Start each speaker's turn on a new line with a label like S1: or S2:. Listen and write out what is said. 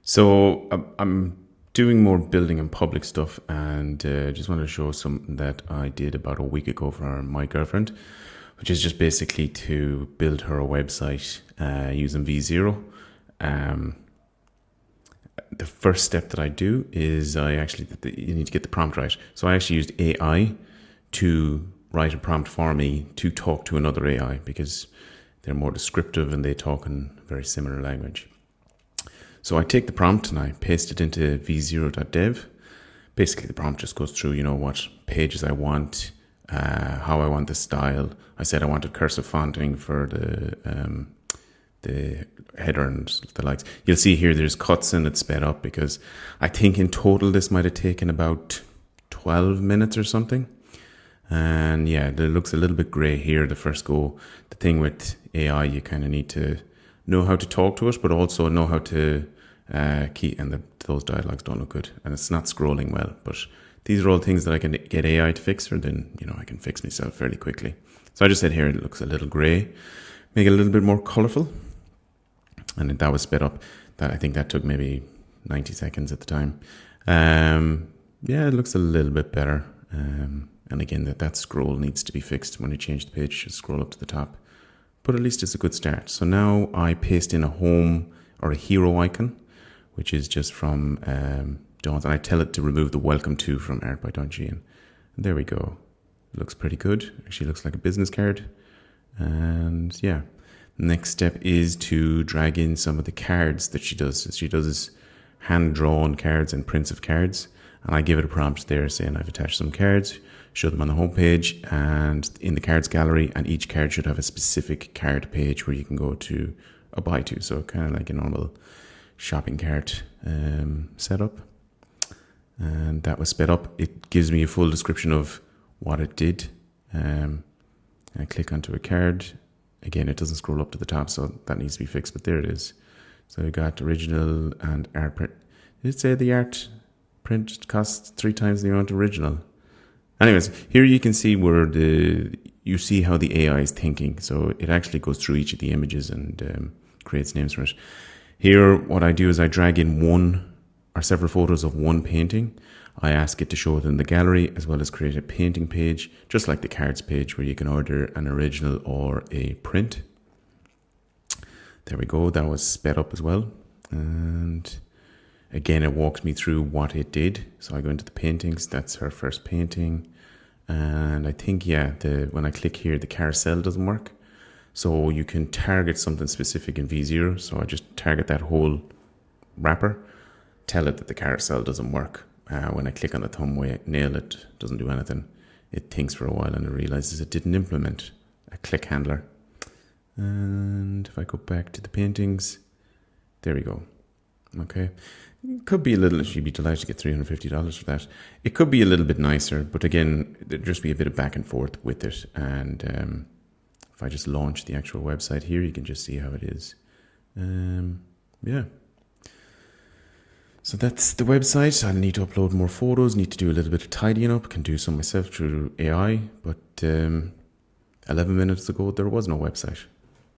S1: So I'm doing more building and public stuff, and just wanted to show something that I did about a week ago for my girlfriend, which is just basically to build her a website using v0. The first step that I do is you need to get the prompt right. So I actually used AI to write a prompt for me to talk to another AI because they're more descriptive and they talk in very similar language. So I take the prompt and I paste it into v0.dev. Basically, the prompt just goes through, what pages I want, how I want the style. I said I wanted cursive fonting for the header and the likes. You'll see here there's cuts and it's sped up because I think in total this might have taken about 12 minutes or something. And yeah, it looks a little bit gray here the first go. The thing with AI, you kind of need to know how to talk to it, but also know how to those dialogues don't look good and it's not scrolling well. But these are all things that I can get AI to fix, or then I can fix myself fairly quickly. So I just said here it looks a little grey, make it a little bit more colourful, and that was sped up. I think that took maybe 90 seconds at the time. Yeah, it looks a little bit better. And again, that scroll needs to be fixed. When you change the page, just scroll up to the top. But at least it's a good start. So now I paste in a home or a hero icon, which is just from Dawn's, and I tell it to remove the welcome to from art by Dawn. And there we go. It looks pretty good. Actually looks like a business card. And yeah, next step is to drag in some of the cards that she does. So she does hand-drawn cards and prints of cards. And I give it a prompt there saying I've attached some cards, show them on the home page and in the cards gallery, and each card should have a specific card page where you can go to a buy to. So kind of like a normal shopping cart setup. And that was sped up. It gives me a full description of what it did. I click onto a card. Again, it doesn't scroll up to the top, so that needs to be fixed, but there it is. So we got original and art print. Did it say the art print costs 3 times the amount of original? Anyways, here you can see where you see how the AI is thinking. So it actually goes through each of the images and creates names for it. Here, what I do is I drag in one or several photos of one painting. I ask it to show it in the gallery as well as create a painting page, just like the cards page where you can order an original or a print. There we go. That was sped up as well. And again, it walks me through what it did. So I go into the paintings. That's her first painting. And I think, when I click here, the carousel doesn't work. So you can target something specific in v0. So I just target that whole wrapper, tell it that the carousel doesn't work. When I click on the thumbnail, it doesn't do anything. It thinks for a while and it realizes it didn't implement a click handler. And if I go back to the paintings, there we go. Okay. It could be a little, she'd be delighted to get $350 for that. It could be a little bit nicer, but again, there'd just be a bit of back and forth with it. And if I just launch the actual website here, you can just see how it is. Yeah. So that's the website. I need to upload more photos, need to do a little bit of tidying up, can do some myself through AI, but 11 minutes ago, there was no website.